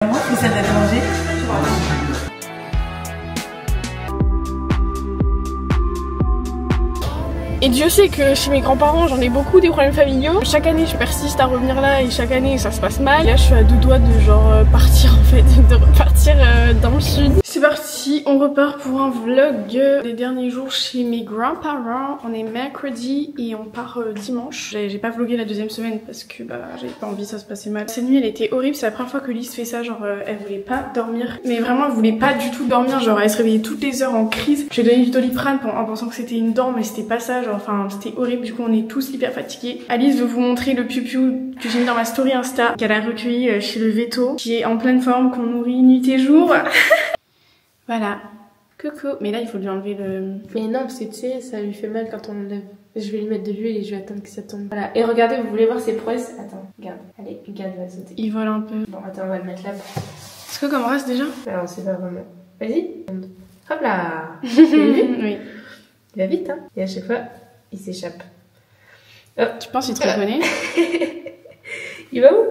Spécial d'aller manger. Et Dieu sait que chez mes grands-parents, j'en ai beaucoup des problèmes familiaux. Chaque année, je persiste à revenir là et chaque année, ça se passe mal. Et là, je suis à deux doigts de genre partir en fait, de repartir dans le sud. C'est parti, on repart pour un vlog des derniers jours chez mes grands-parents. On est mercredi et on part dimanche. J'ai pas vlogué la deuxième semaine parce que j'avais pas envie, ça se passait mal. Cette nuit, elle était horrible, c'est la première fois que Lise fait ça, genre elle voulait pas dormir. Mais vraiment, elle voulait pas du tout dormir, genre elle se réveillait toutes les heures en crise. J'ai donné du Doliprane en pensant que c'était une dent, mais c'était pas ça, genre enfin c'était horrible. Du coup, on est tous hyper fatigués. Alice veut vous montrer le piou-piou que j'ai mis dans ma story Insta, qu'elle a recueilli chez le Veto, qui est en pleine forme, qu'on nourrit nuit et jour. Voilà. Coucou. Mais là, il faut lui enlever le... Mais non, parce que tu sais, ça lui fait mal quand on enlève. Je vais lui mettre de l'huile et je vais attendre que ça tombe. Voilà. Et regardez, vous voulez voir ses prouesses? Attends, regarde. Allez, regarde, il va sauter. Il vole un peu. Bon, attends, on va le mettre là. Est-ce que comme race déjà? Alors, c'est pas vraiment. Vas-y. Hop là. Tu l'as vu? Oui. Il va vite, hein. Et à chaque fois, il s'échappe. Oh. Tu penses qu'il te reconnaît? Il va où?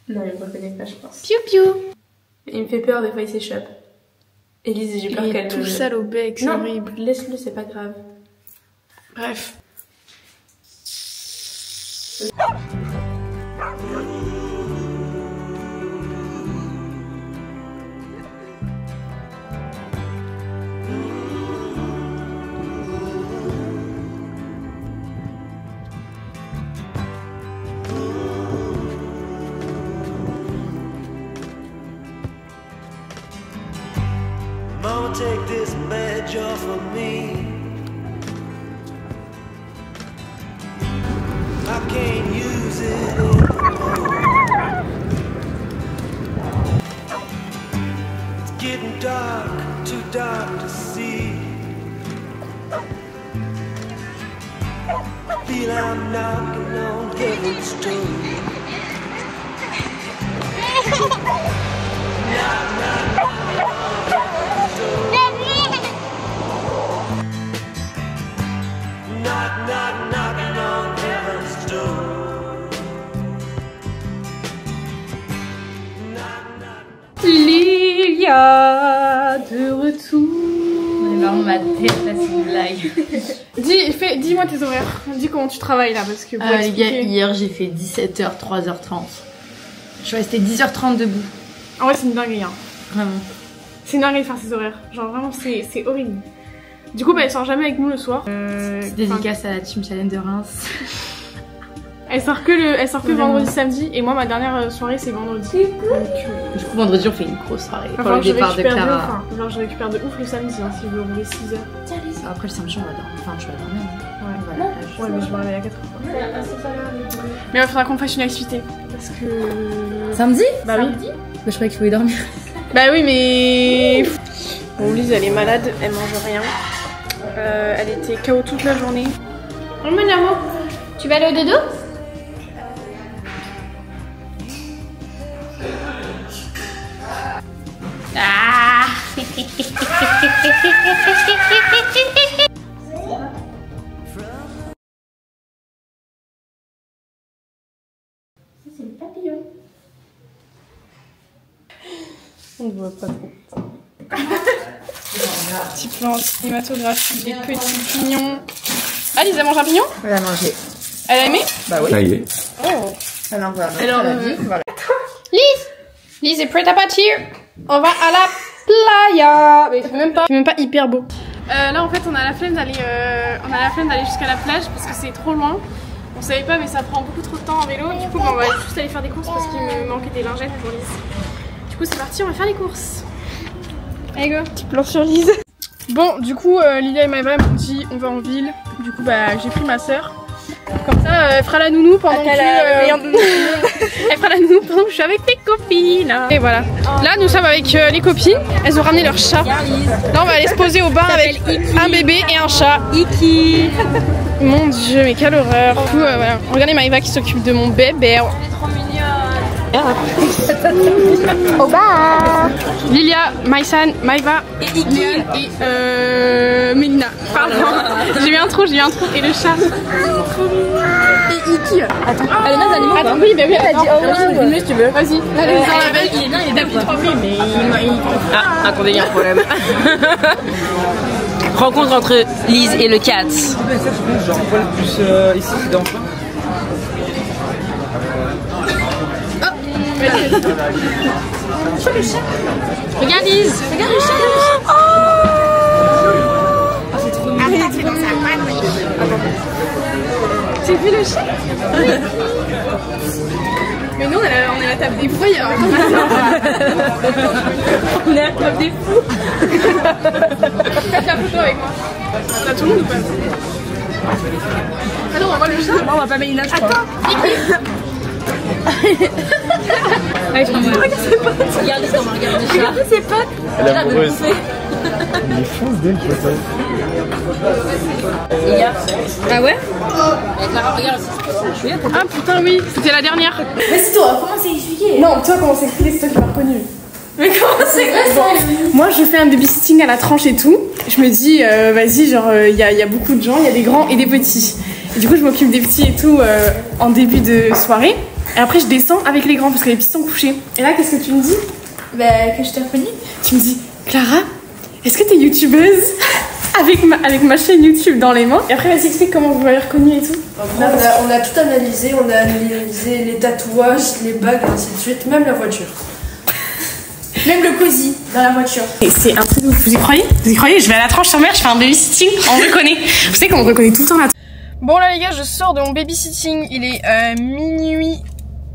Non, il me reconnaît pas, je pense. Piou piou. Il me fait peur, des fois il s'échappe. Élise, j'ai peur qu'elle... tout sale au bec, c'est horrible. Laisse-le, c'est pas grave. Bref. Mama, take this badge off of me. I can't use it anymore. It's getting dark, too dark to see. I feel I'm knocking on heaven's door. Knock, knock, knock. Lilia de retour. Mais non, ma tête là, c'est une blague. Dis-moi tes horaires. Dis comment tu travailles là parce que. Les gars, hier j'ai fait 17h, 3h30. Je suis restée 10h30 debout. En vrai, c'est une dinguerie, hein. Vraiment. C'est une dinguerie de faire ces horaires. Genre vraiment, c'est horrible. Du coup, elle sort jamais avec nous le soir. Dédicace à la Team Challenge de Reims. Elle sort que vendredi, samedi, et moi ma dernière soirée c'est vendredi. Donc, du coup vendredi on fait une grosse soirée pour enfin, le départ de Clara. Genre je récupère de ouf le samedi hein, si je veux rouler 6h. Après le samedi on va dormir, enfin tu vas dormir. Ouais, mais je me réveille à 4h. Mais il faudra qu'on fasse une activité parce que... Samedi? Bah oui. Bah, je croyais qu'il fallait dormir. Bah oui mais... Bon Lise elle est malade, elle mange rien. Elle était KO toute la journée. Oh mon amour, tu vas aller au dodo? Ah. C'est le papillon. On ne voit pas trop. Petit plan cinématographique, des petits pignons. Ah, Lise, elle mange un pignon? Elle a mangé. Elle a aimé? Bah oui. Ça y est. Oh. Alors voilà. Alors, voilà. Lise est prête à partir. On va à la playa. Mais c'est même pas hyper beau. Là en fait on a la flemme d'aller jusqu'à la plage parce que c'est trop loin. On savait pas mais ça prend beaucoup trop de temps en vélo. Du coup on va juste aller faire des courses parce qu'il me manquait des lingettes pour Lise. Du coup c'est parti, on va faire les courses. Allez go, petit plan sur Lise. Bon du coup Lilia et Maëva m'ont dit on va en ville. Du coup j'ai pris ma soeur. Comme ça, elle fera la nounou pendant que elle fera la nounou pendant que je suis avec mes copines. Et voilà. Là, nous sommes avec les copines. Elles ont ramené leur chat. Là, on va aller se poser au bain avec un bébé et un chat. Iki. Mon Dieu, mais quelle horreur. Du coup, voilà. Regardez Maëva qui s'occupe de mon bébé. Elle est trop mignonne. Au bar. Lilia, Maïsan, Maïva, Léane et Mélina. Pardon, j'ai eu un trou. Et le chat. Et Iki. Attends. Elle est là, animaux. Attends, oui, bah oui, elle a dit oh oui, je peux filmer si tu veux. Vas-y. Il est nain, il est depuis 3 fois, mais il. Ah, attendez, il y a un problème. Rencontre entre Lise et le cat. Genre, quoi le plus ici, c'est dans quoi? Regarde Lise, regarde le chat. J'ai vu le chat. Mais nous on est à la table des fous. On est à la table des fous. Faites la photo avec moi. T'as tout le monde ou pas? Ah non, on va voir le chat. Non, on va pas Mélina, je crois. Attends. Allez, regarde ses potes. Regardez comment regarde le chat. Regardez ses potes. Elle est amoureuse. Il est fou, ce je vois Ah ouais? Clara, regarde. Ah putain oui, c'était la dernière. Mais c'est toi, comment c'est expliqué? Non, toi comment c'est expliqué, c'est toi qui m'as reconnu. Mais comment c'est vrai ça? Moi je fais un babysitting à la tranche et tout. Je me dis vas-y genre il y a beaucoup de gens, il y a des grands et des petits. Et du coup je m'occupe des petits et tout en début de soirée. Et après je descends avec les grands parce que les petits sont couchés. Et là qu'est-ce que tu me dis? Bah que je t'ai reconnu. Tu me dis Clara, est-ce que t'es youtubeuse? avec ma chaîne YouTube dans les mains. Et après vas-y explique comment vous m'avez reconnue et tout. On a tout analysé, on a analysé les tatouages, les bagues, et ainsi de suite, même la voiture. Même le cosy dans la voiture. Et c'est un truc de ouf. Vous y croyez? Vous y croyez? Je vais à la tranche sur mer, je fais un babysitting, on me reconnaît. Vous savez qu'on me reconnaît tout le temps là. Bon là les gars, je sors de mon babysitting, il est minuit.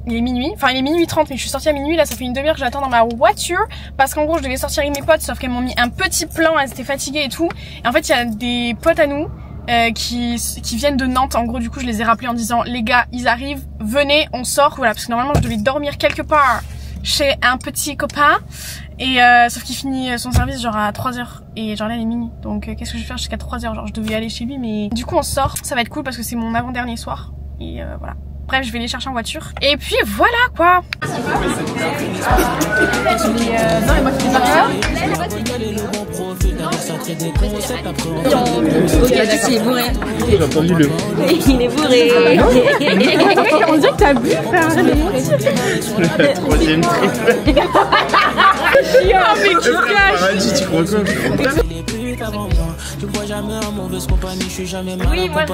Il est minuit, enfin il est minuit 30 mais je suis sortie à minuit, là ça fait une demi-heure que j'attends dans ma voiture parce qu'en gros je devais sortir avec mes potes sauf qu'elles m'ont mis un petit plan, elles étaient fatiguées et tout. Et en fait il y a des potes à nous qui viennent de Nantes, en gros du coup je les ai rappelés en disant les gars ils arrivent, venez on sort, voilà parce que normalement je devais dormir quelque part chez un petit copain et sauf qu'il finit son service genre à 3h et genre là il est minuit donc qu'est-ce que je vais faire jusqu'à 3h, genre je devais aller chez lui mais du coup on sort, ça va être cool parce que c'est mon avant-dernier soir et voilà. Bref, je vais les chercher en voiture. Et puis voilà quoi. Ok, d'accord, il est bourré. J'ai entendu le. Il est bourré. On dirait que t'as bu, frère. La troisième triple. Ah mais qui cache. Paradis, tu crois quoi? Oui, moi je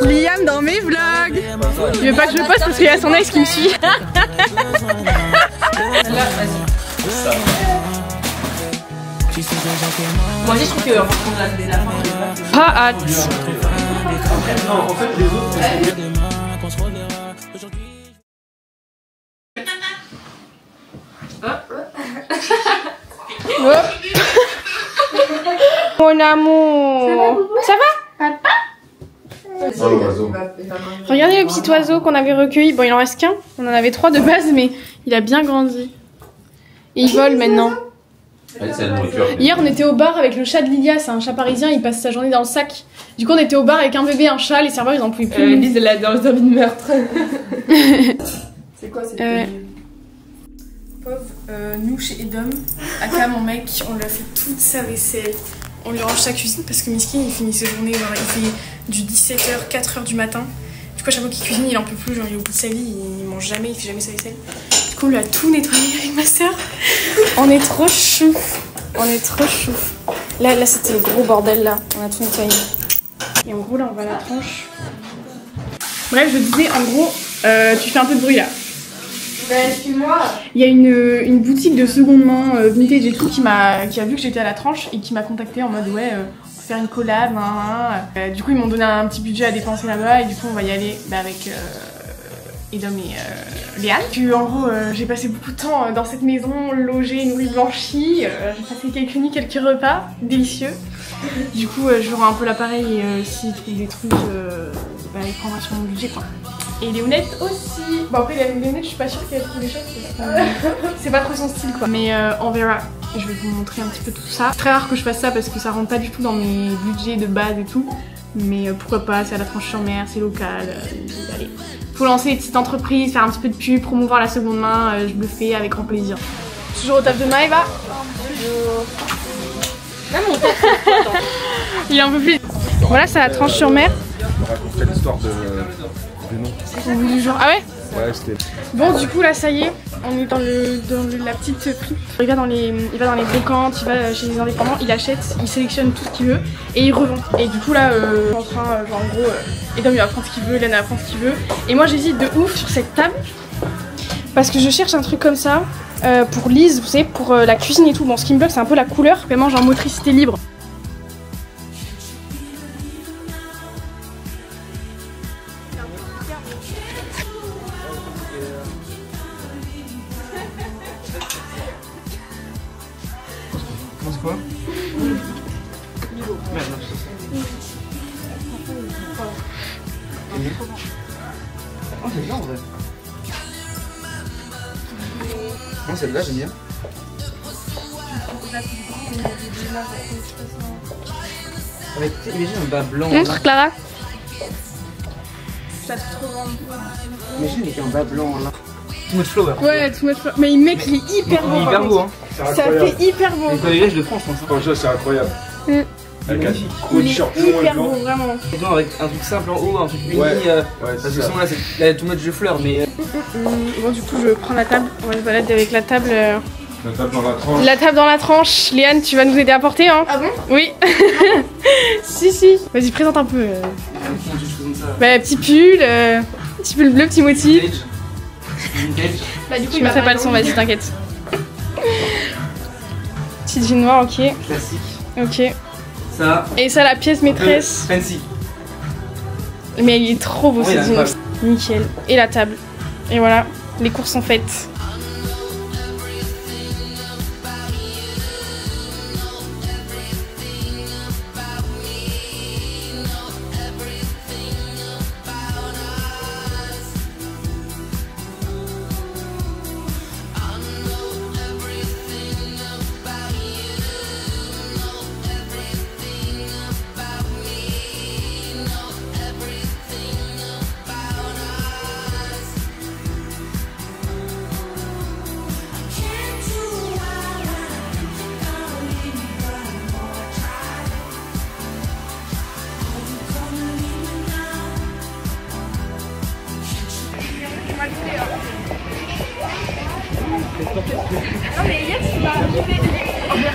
Liam dans mes vlogs. Il veut pas que je le poste parce qu'il y a son ex qui me suit. Moi je trouve que Pas hâte. Non, en fait, les autres. Mon amour. Ça va? Oh l'oiseau. Regardez le petit oiseau qu'on avait recueilli. Bon, il en reste qu'un. On en avait 3 de base, mais il a bien grandi. Et il vole maintenant. Hier, on était au bar avec le chat de Lilia. C'est un chat parisien. Il passe sa journée dans le sac. Du coup, on était au bar avec un bébé, un chat. Les serveurs, ils en pouvaient plus. Lise, elle a dans les envies de meurtre. C'est quoi cette Pauvre, nous chez Edom, Aka, mon mec, on lui a fait toute sa vaisselle. On lui range sa cuisine parce que Miskin il finit ses journées, genre, il fait du 17h, 4h du matin. Du coup à chaque fois qu'il cuisine il en peut plus, genre il est au bout de sa vie, il mange jamais, il fait jamais sa vaisselle. Du coup on lui a tout nettoyé avec ma soeur. On est trop chou. On est trop chou. Là c'était le gros bordel là, on a tout nettoyé. Et en gros là on va à la tranche. Bref je disais en gros, tu fais un peu de bruit là. Bah excuse-moi. Il y a une boutique de seconde main vintage et tout qui a vu que j'étais à la tranche et qui m'a contacté en mode ouais on va faire une collab du coup ils m'ont donné un petit budget à dépenser là-bas et du coup on va y aller avec Edom et Léane. Puis en gros j'ai passé beaucoup de temps dans cette maison, logée, nourrie, blanchie, j'ai passé quelques nuits, quelques repas délicieux. Du coup je verrai un peu l'appareil et s'il trouve des trucs il prendra sur mon budget quoi. Et Léonette aussi. Bon après Léonette je suis pas sûre qu'elle trouve des choses parce que c'est pas trop son style quoi. Mais on verra. Je vais vous montrer un petit peu tout ça. C'est très rare que je fasse ça parce que ça rentre pas du tout dans mes budgets de base et tout. Mais pourquoi pas, c'est à la tranche sur mer, c'est local. Allez, faut lancer des petites entreprises, faire un petit peu de pub, promouvoir la seconde main, je le fais avec grand plaisir. Toujours au taf de Maëva. Il est un peu plus. Voilà, c'est la Tranche-sur-Mer. On raconterait l'histoire du nom. Du genre. Ah ouais? Ouais, c'était. Bon, du coup, là, ça y est, on est dans la petite fripe. Il va dans les brocantes, il va chez les indépendants, il achète, il sélectionne tout ce qu'il veut et il revend. Et du coup, là, je suis en train, genre en gros, Edom il va prendre ce qu'il veut, Len va prendre ce qu'il veut. Et moi, j'hésite de ouf sur cette table parce que je cherche un truc comme ça pour Lise, vous savez, pour la cuisine et tout. Bon, ce qui me bloque, c'est un peu la couleur, vraiment, genre motricité libre. C'est quoi? Oh, c'est bien en vrai. Non, celle-là, j'aime bien. Avec, imagine un bas blanc. Montre, Clara. Imagine avec un bas blanc là. Too much flower. Ouais, too much flower. Mais le mec, il est hyper beau. Il est hyper beau, hein. Ça fait hyper beau. C'est le collège de France, je pense. Franchement, c'est incroyable. Avec un gros Il est t-shirt long et hyper blanc. beau, vraiment. Et donc avec un truc simple en haut, un truc uni. Ouais, Parce que sinon là, c'est la too much de fleurs, mais. Bon, du coup, je prends la table. On va se balader avec la table. La table dans la tranche. La table dans la tranche. Léane, tu vas nous aider à porter, hein? Ah bon? Oui. Si, si. Vas-y, présente un peu. Bah, petit pull bleu, petit motif. Vintage. Bah, du coup, je mettrai pas le son, vas-y, t'inquiète. Petite jean noire, ok. Classique. Ok. Ça. Et ça, la pièce maîtresse. Fancy. Mais il est trop beau, Oui, cette la jean. Nickel. Et la table. Et voilà, les courses sont faites.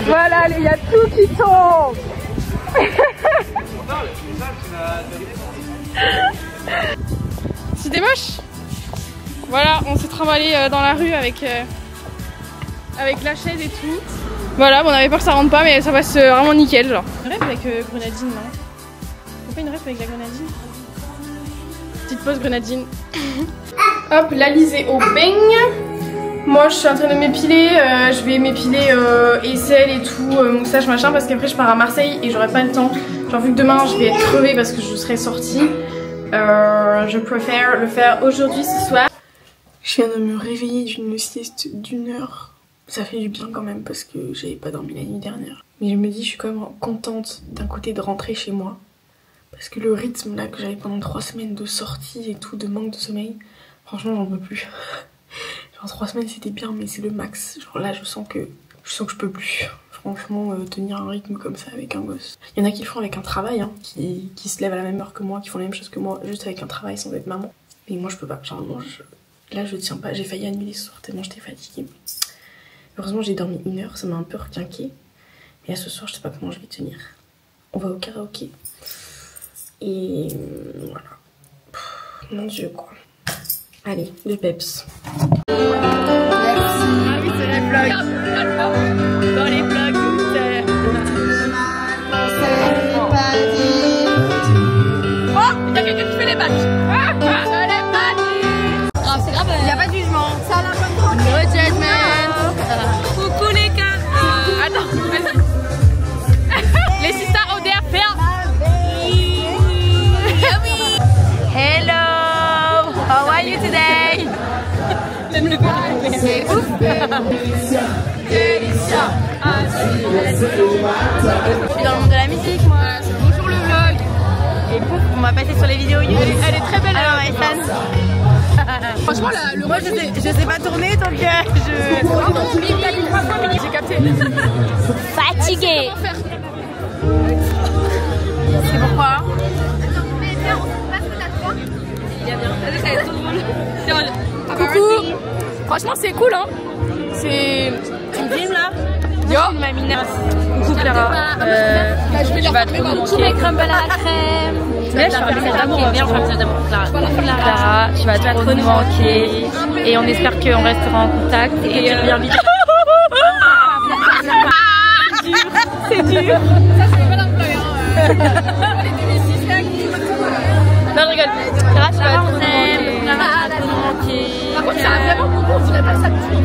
Voilà, il y a tout qui tombe. C'était moche. Voilà, on s'est trimballé dans la rue avec la chaise et tout. Voilà, bon, on avait peur que ça rentre pas, mais ça passe vraiment nickel, genre. Une rêve avec grenadine, non? On fait une rêve avec la grenadine? Petite pause grenadine. Hop, la Lise est au beigne. Moi je suis en train de m'épiler, je vais m'épiler aisselle et tout, moustache machin, parce qu'après je pars à Marseille et j'aurai pas le temps. Genre vu que demain je vais être crevée parce que je serai sortie, je préfère le faire aujourd'hui ce soir. Je viens de me réveiller d'une sieste d'1 heure. Ça fait du bien quand même parce que j'avais pas dormi la nuit dernière. Mais je me dis je suis quand même contente d'un côté de rentrer chez moi. Parce que le rythme là que j'avais pendant 3 semaines de sortie et tout, de manque de sommeil, franchement j'en peux plus. Genre 3 semaines c'était bien mais c'est le max. Genre là je sens que je peux plus. Franchement tenir un rythme comme ça avec un gosse. Il y en a qui le font avec un travail, hein, qui se lèvent à la même heure que moi, qui font la même chose que moi, juste avec un travail sans être maman. Mais moi je peux pas. Genre là je tiens pas. J'ai failli annuler ce soir tellement j'étais fatiguée. Heureusement j'ai dormi 1 heure, ça m'a un peu requinqué. Mais là ce soir je sais pas comment je vais tenir. On va au karaoké. Et voilà. Mon dieu quoi. Allez, le peps. Ah oui, c'est les vlogs. Dans les vlogs, oh, il y a quelqu'un qui fait les badges. C'est grave, il n'y a pas de jugement. Ça a l'air comme trop. No judgment. Coucou les gars. Attends, vas-y. Les sisters au DFL. Hello. How are you today? Même le père. C'est ouf. Je suis dans le monde de la musique, moi. Bonjour le vlog. Et pouf, on va passer sur les vidéos. Elle est très belle. Alors, Ethan. Franchement, moi je sais pas tourner donc J'ai capté. Fatigué. C'est pourquoi? Coucou. Franchement, c'est cool, hein. C'est... Tu me filmes là? Yo Mamina. Coucou Clara. Tu vas trop nous manquer. Crème à la crème. Viens, on va faire d'amour. Clara, tu vas trop nous manquer. Et on espère qu'on restera en contact. Et bien vite. C'est dur. Ça, c'est pas l'employeur. Les 2006 là qui... Non, je rigole. Clara, tu vas trop nous manquer. Par contre, ça a vraiment beaucoup, on dirait pas ça dessus en fait.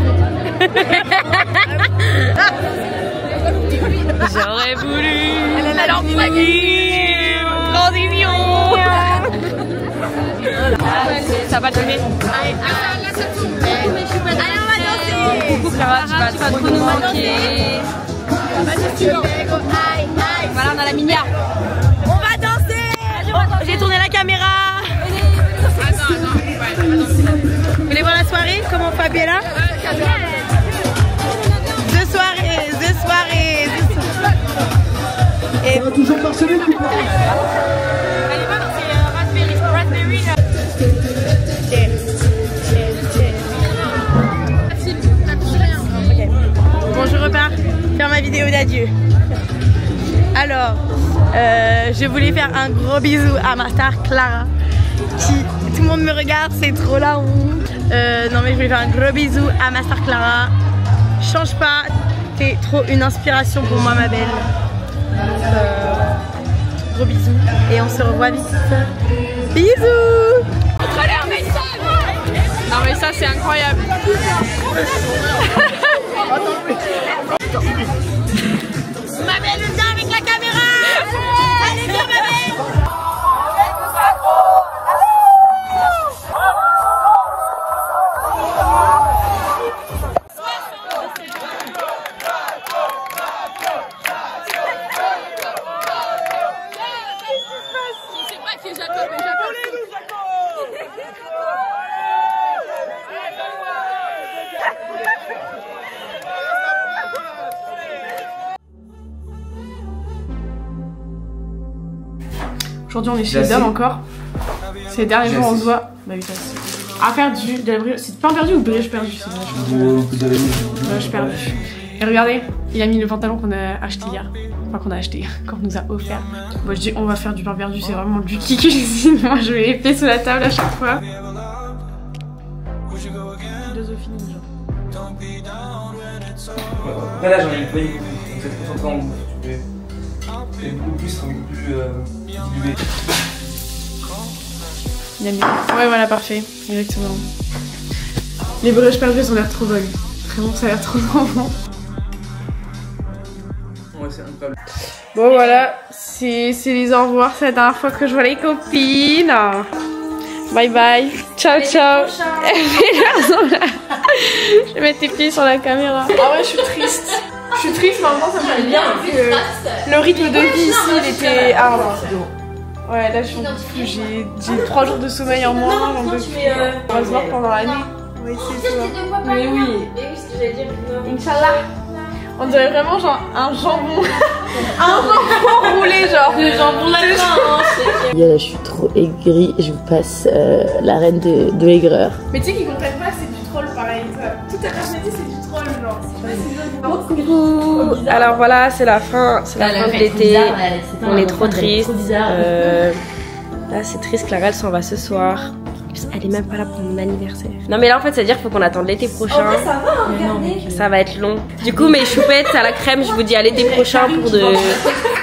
J'aurais voulu. Alors, transition. Ça va donner. Allez, on va danser. Coucou Clara, tu vas trop nous manquer. Voilà, on a la minia. On va danser. J'ai tourné la caméra. Vous voulez voir la soirée? Comment Fabien est là? Deux soirées. Et on va toujours parceller ou pas? allez voir, c'est raspberry. Bon, je repars faire ma vidéo d'adieu. Alors, je voulais faire un gros bisou à ma star Clara. Tout le monde me regarde, c'est trop la honte. Non mais je voulais faire un gros bisou à ma star Clara. Change pas, t'es trop une inspiration pour moi ma belle. Donc, gros bisous et on se revoit vite. Bisous. Non mais ça c'est incroyable. Ma belle, viens avec la caméra. Allez, viens ma belle. Aujourd'hui on est chez Dom encore. C'est les derniers jours on se voit. Bah oui, ah, perdu, de la brioche. C'est pas perdu ou brioche perdu? C'est brioche perdu. Et regardez, il a mis le pantalon qu'on a acheté hier. Enfin qu'on a acheté, qu'on nous a offert. Bon je dis on va faire du pain perdu, c'est vraiment lui qui cuisine. Moi je mets les pieds sous la table à chaque fois. Philosophie ninja. Après là j'en ai une poignée, donc c'est concentré en bouffe. C'est beaucoup plus dilué. Ouais voilà parfait, exactement. Les brioches perdues elles ont l'air trop bonnes. Vraiment ça a l'air trop bon. Ouais c'est incroyable. Bon voilà, c'est les au revoir, c'est la dernière fois que je vois les copines. Bye bye, ciao ciao. Je vais mettre tes pieds sur la caméra. Ah ouais je suis triste. Je suis triste mais en même temps ça me fait bien parce que le rythme de vie ici il était hard. Ouais là j'ai 3 jours de sommeil en moins, j'en peux plus. On va se voir pendant l'année. On va essayer de se voir. Mais oui. Inch'Allah. On dirait vraiment genre un jambon. Un jambon roulé genre. Le jambon latin. Je suis trop aigrie, je vous passe la reine de l'aigreur. Mais tu sais qu'ils comprennent pas, c'est du troll pareil. Tout à l'heure j'ai dit c'est du troll genre. Coucou. Alors voilà, c'est la fin de l'été. On est trop triste. Là c'est triste, Clara elle s'en va ce soir. Elle est même pas là pour mon anniversaire. Non mais là en fait ça veut dire qu'il faut qu'on attende l'été prochain. En vrai, ça va, regardez. Ça va être long. Du coup mes choupettes à la crème, je vous dis à l'été prochain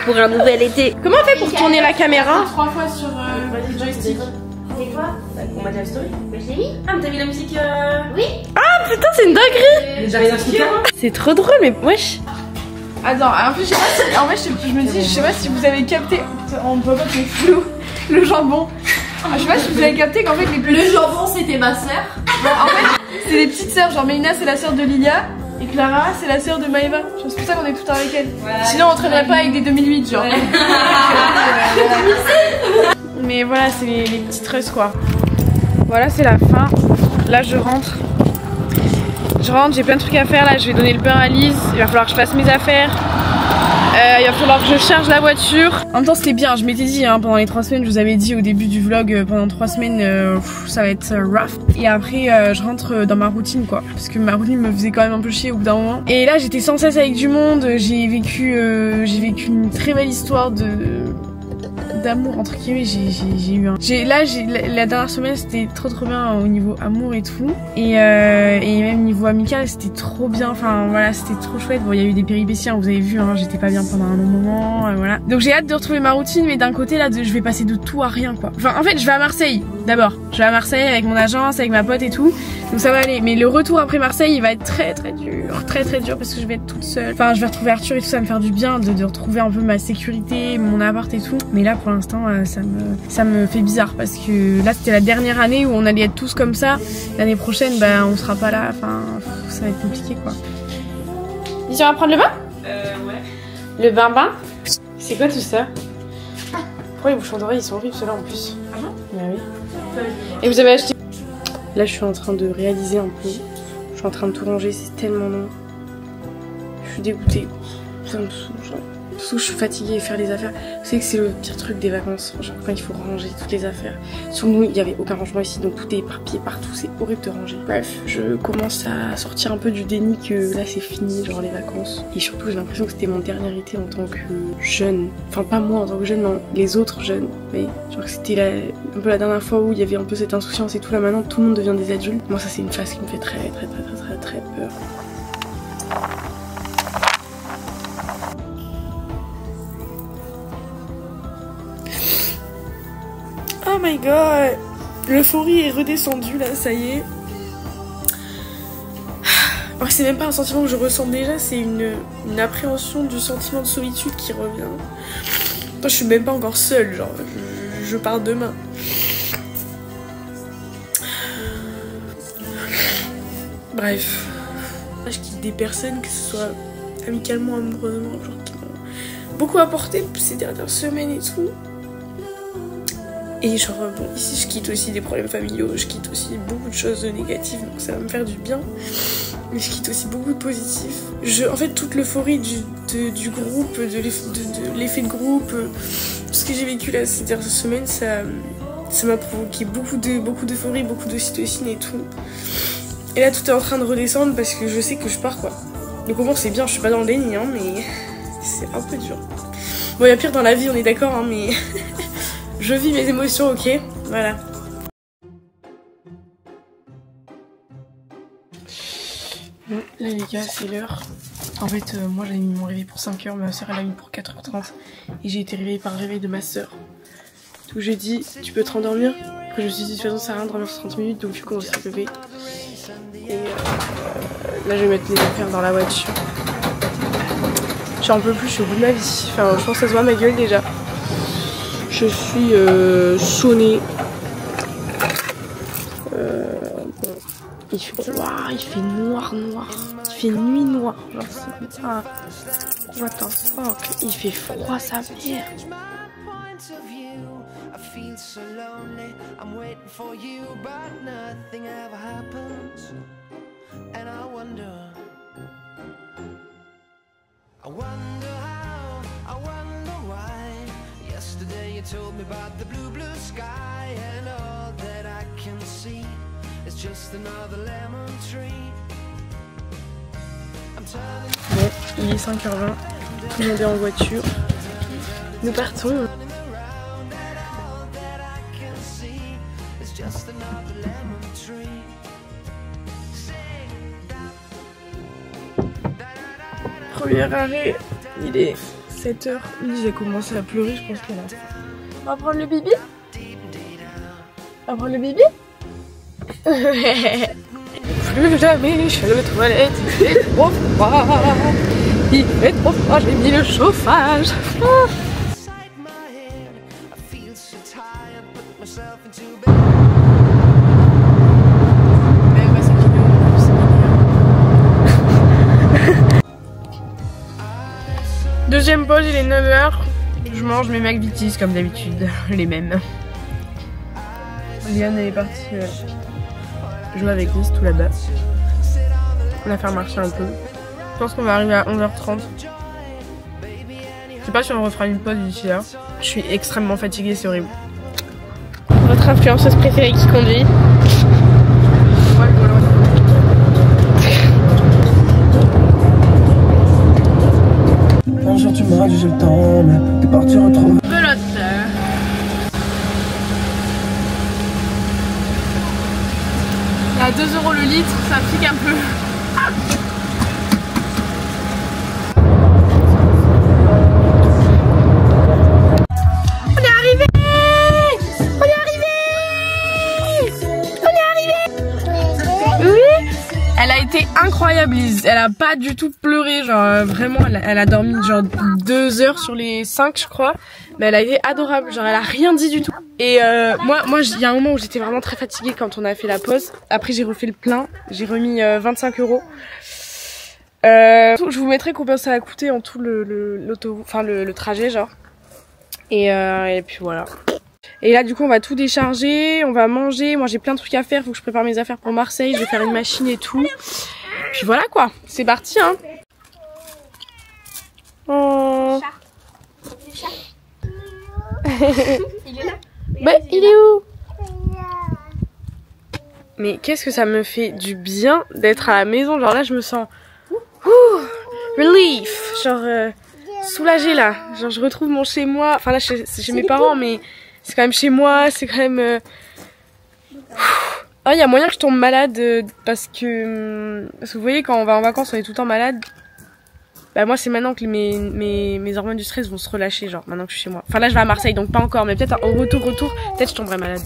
pour un nouvel été. Comment on fait pour tourner la caméra? 3 fois sur le joystick. C'est quoi? On m'a dit la story. Mais je l'ai mis. Ah mais t'as vu la musique Oui. Ah putain c'est une dinguerie. C'est trop drôle mais wesh. Attends, en plus je sais pas si... En vrai je me dis, je sais pas si vous avez capté... On peut pas c'est flou. Le jambon. Je sais pas si vous avez capté qu'en fait les petits... Le jambon c'était ma sœur. En fait c'est les petites sœurs, genre Mélina c'est la sœur de Lilia et Clara c'est la sœur de Maëva. C'est pour ça qu'on est tout le temps avec elle. Voilà, sinon on traînerait pas avec des 2008 genre. Ouais. Mais voilà c'est les petites russes quoi. Voilà c'est la fin. Là je rentre. J'ai plein de trucs à faire là, je vais donner le pain à Lise, il va falloir que je fasse mes affaires. Il va falloir que je charge la voiture. En même temps c'était bien, je m'étais dit hein, pendant les 3 semaines, je vous avais dit au début du vlog, pendant 3 semaines ça va être rough. Et après je rentre dans ma routine quoi, parce que ma routine me faisait quand même un peu chier au bout d'un moment. Et là j'étais sans cesse avec du monde, j'ai vécu une très belle histoire d'amour entre guillemets. J'ai eu la dernière semaine c'était trop bien au niveau amour et tout, et même niveau amical c'était trop bien, enfin voilà c'était trop chouette. Bon il y a eu des péripéties hein, vous avez vu hein, j'étais pas bien pendant un long moment, voilà. Donc j'ai hâte de retrouver ma routine, mais d'un côté là je vais passer de tout à rien quoi. Enfin en fait je vais à Marseille d'abord, je vais à Marseille avec mon agence, avec ma pote et tout, donc ça va aller, mais le retour après Marseille il va être très dur parce que je vais être toute seule, enfin je vais retrouver Arthur et tout, ça va me faire du bien de retrouver un peu ma sécurité, mon appart et tout, mais là pour l'instant ça me fait bizarre parce que là c'était la dernière année où on allait être tous comme ça, l'année prochaine bah on sera pas là, enfin ça va être compliqué quoi. Tu vas prendre le bain? Ouais. Le bain? C'est quoi tout ça? Pourquoi les bouchons d'oreilles ils sont horribles ceux-là en plus? Ah bon? Bah oui. Et vous avez acheté? Là je suis en train de réaliser un peu, je suis en train de tout ranger, c'est tellement long. Je suis dégoûtée, ça me saoule genre. Surtout je suis fatiguée et faire les affaires. Vous savez que c'est le pire truc des vacances, genre quand il faut ranger toutes les affaires. Sur nous il n'y avait aucun rangement ici, donc tout est éparpillé partout, c'est horrible de ranger. Bref, je commence à sortir un peu du déni que là c'est fini, genre les vacances. Et surtout j'ai l'impression que c'était mon dernier été en tant que jeune. Enfin pas moi en tant que jeune, non, les autres jeunes. Mais genre que c'était un peu la dernière fois où il y avait un peu cette insouciance et tout. Là maintenant tout le monde devient des adultes. Moi ça c'est une phase qui me fait très peur. Oh my god, l'euphorie est redescendue là, ça y est. Oh, c'est même pas un sentiment que je ressens déjà, c'est une appréhension du sentiment de solitude qui revient. Moi, je suis même pas encore seule, genre je pars demain. Bref, là, je quitte des personnes, que ce soit amicalement, amoureusement, genre qui m'ont beaucoup apporté ces dernières semaines et tout. Et genre bon, ici je quitte aussi des problèmes familiaux, je quitte aussi beaucoup de choses négatives, donc ça va me faire du bien. Mais je quitte aussi beaucoup de positifs. En fait toute l'euphorie du groupe, de l'effet de groupe, tout ce que j'ai vécu là ces dernières semaines, ça m'a provoqué beaucoup d'euphorie, beaucoup d'ocytocine et tout. Et là tout est en train de redescendre parce que je sais que je pars quoi. Donc au moins c'est bien, je suis pas dans le déni hein, mais c'est un peu dur. Bon il y a pire dans la vie, on est d'accord hein, mais... Je vis mes émotions, ok? Voilà. Bon, là les gars, c'est l'heure. En fait, moi j'avais mis mon réveil pour 5 h, ma soeur elle a mis pour 4h30. Et j'ai été réveillée par le réveil de ma soeur. Donc j'ai dit, tu peux te rendormir? Après je me suis dit, de toute façon ça sert à rien de dormir sur 30 minutes, donc du coup on s'est levé. Et là je vais mettre les affaires dans la voiture. J'en peux plus, je suis au bout de ma vie. Enfin, je pense que ça se voit à ma gueule déjà. Je suis sonnée. Bon. Il fait noir. Il fait nuit noire. Genre c'est pas... What the fuck? Il fait froid sa mère. Yesterday you told me about the blue sky, and all that I can see is just another lemon tree. Bon, il est 5h20, tout le monde est en voiture. Nous partons. Premier arrêt, il est 7h. J'ai commencé à pleurer, je pense qu'elle a... On va prendre le bibi? On va prendre le bibi? Plus jamais je fais aux toilettes, il fait trop froid. Il fait trop froid, j'ai mis le chauffage. Deuxième pause, il est 9h. Je mange mes McVitie's comme d'habitude, les mêmes. Liane elle est partie jouer avec Lise tout là-bas. On va faire marcher un peu. Je pense qu'on va arriver à 11h30. Je sais pas si on refera une pause d'ici là. Je suis extrêmement fatiguée, c'est horrible. Votre influenceuse préférée qui conduit. Un jour tu m'auras dit j'ai le temps, mais t'es parti retrouver. Pelote. Il y a 2 € le litre, ça pique un peu. Elle a été incroyable, Lise. Elle a pas du tout pleuré, genre vraiment, elle a dormi genre 2 heures sur les 5 je crois. Mais elle a été adorable, genre elle a rien dit du tout. Et moi il y a un moment où j'étais vraiment très fatiguée quand on a fait la pause. Après j'ai refait le plein, j'ai remis 25 €. Je vous mettrai combien ça a coûté en tout le trajet genre. Et puis voilà. Et là du coup on va tout décharger, on va manger, moi j'ai plein de trucs à faire, faut que je prépare mes affaires pour Marseille, je vais faire une machine et tout. Puis voilà quoi, c'est parti hein. Oh. Il est là. Bah il est où? Mais qu'est-ce que ça me fait du bien d'être à la maison, genre là je me sens relief, genre soulagée là, genre je retrouve mon chez moi, enfin là c'est chez mes parents mais c'est quand même chez moi, c'est quand même... Ah, il y a moyen que je tombe malade parce que vous voyez quand on va en vacances on est tout le temps malade. Bah moi c'est maintenant que mes hormones du stress vont se relâcher, genre maintenant que je suis chez moi. Enfin là je vais à Marseille donc pas encore, mais peut-être au retour peut-être je tomberai malade.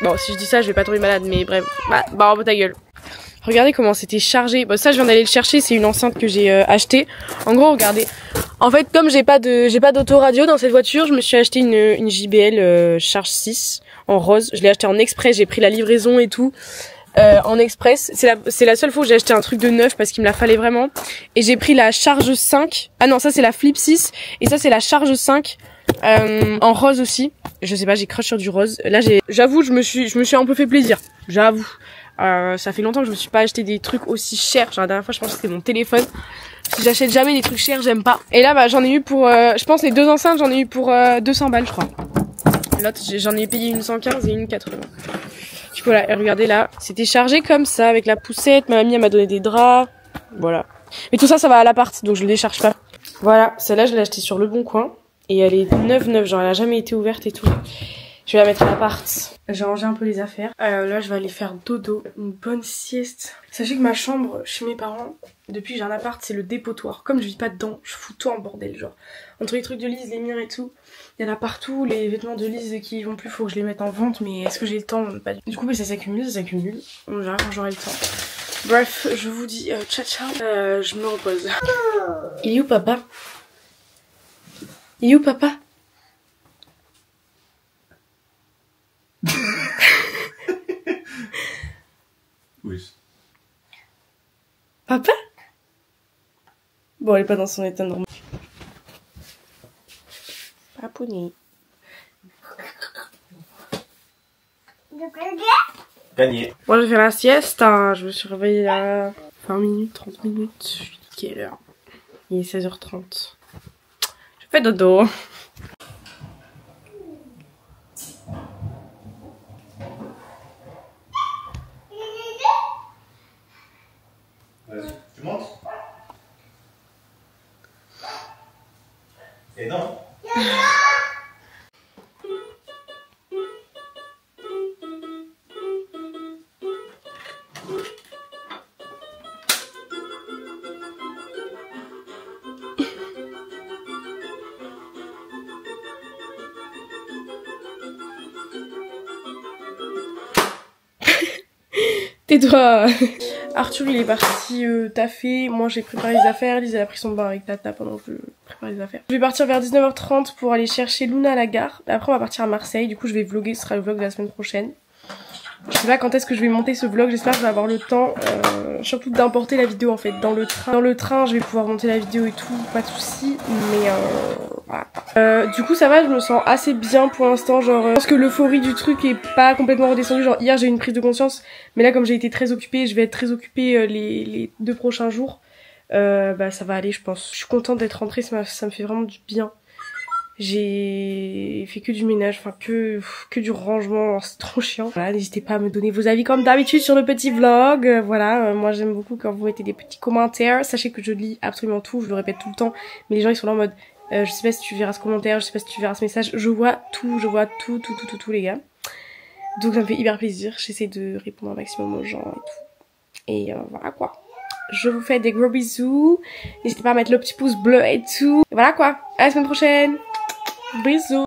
Bon si je dis ça je vais pas tomber malade mais bref, bah ta gueule. Regardez comment c'était chargé. Bon ça je viens d'aller le chercher, c'est une enceinte que j'ai achetée. En gros regardez. En fait comme j'ai pas d'autoradio dans cette voiture, je me suis acheté une JBL Charge 6 en rose. Je l'ai acheté en express, j'ai pris la livraison et tout en express. C'est la seule fois où j'ai acheté un truc de neuf parce qu'il me la fallait vraiment. Et j'ai pris la Charge 5. Ah non ça c'est la Flip 6 et ça c'est la Charge 5 en rose aussi. Je sais pas, j'ai crush sur du rose. Là j'avoue je me suis un peu fait plaisir. J'avoue. Ça fait longtemps que je me suis pas acheté des trucs aussi chers. Genre la dernière fois je pense que c'était mon téléphone. Si j'achète jamais des trucs chers, j'aime pas. Et là bah j'en ai eu pour je pense les 2 enceintes, j'en ai eu pour 200 balles je crois. L'autre j'en ai payé une 115 et une 80. Du coup là, regardez là, c'était chargé comme ça avec la poussette, ma mamie elle m'a donné des draps. Voilà. Mais tout ça ça va à l'appart donc je le décharge pas. Voilà, celle-là je l'ai achetée sur Le Bon Coin et elle est neuve, genre elle a jamais été ouverte et tout. Je vais la mettre à l'appart. J'ai rangé un peu les affaires. Là, je vais aller faire dodo. Une bonne sieste. Sachez que ma chambre, chez mes parents, depuis que j'ai un appart, c'est le dépotoir. Comme je vis pas dedans, je fous tout en bordel, genre. Entre les trucs de Lise, les miens et tout. Il y en a partout. Les vêtements de Lise qui vont plus, faut que je les mette en vente. Mais est-ce que j'ai le temps? Pas du coup, mais ça s'accumule. On verra quand j'aurai le temps. Bref, je vous dis ciao ciao. Je me repose. Il est où papa? Il est où papa? Oui. Papa? Bon, elle est pas dans son état normal. Papouni. Gagné. Moi, j'ai fait la sieste. Hein. Je me suis réveillée à 20 minutes, 30 minutes. Quelle heure? Il est 16h30. Je fais dodo. Vas-y, tu montes. Et non. Tais-toi. Arthur il est parti taffer, moi j'ai préparé les affaires, Lise elle a pris son bain avec Tata pendant que je prépare les affaires. Je vais partir vers 19h30 pour aller chercher Luna à la gare, après on va partir à Marseille, du coup je vais vlogger, ce sera le vlog de la semaine prochaine. Je sais pas quand est-ce que je vais monter ce vlog, j'espère que je vais avoir le temps, surtout d'importer la vidéo en fait dans le train. Dans le train, je vais pouvoir monter la vidéo et tout, pas de soucis, mais voilà. Du coup ça va, je me sens assez bien pour l'instant, genre je pense que l'euphorie du truc est pas complètement redescendue, genre hier j'ai eu une prise de conscience, mais là comme j'ai été très occupée, je vais être très occupée les 2 prochains jours, bah ça va aller je pense. Je suis contente d'être rentrée, ça me fait vraiment du bien. J'ai fait que du ménage, enfin que du rangement, c'est trop chiant. Voilà, n'hésitez pas à me donner vos avis comme d'habitude sur le petit vlog. Voilà, moi j'aime beaucoup quand vous mettez des petits commentaires. Sachez que je lis absolument tout, je le répète tout le temps, mais les gens ils sont là en mode je sais pas si tu verras ce commentaire, je sais pas si tu verras ce message. Je vois tout les gars. Donc ça me fait hyper plaisir, j'essaie de répondre un maximum aux gens et tout. Et voilà quoi. Je vous fais des gros bisous. N'hésitez pas à mettre le petit pouce bleu et tout. Et voilà quoi. À la semaine prochaine. Bisous.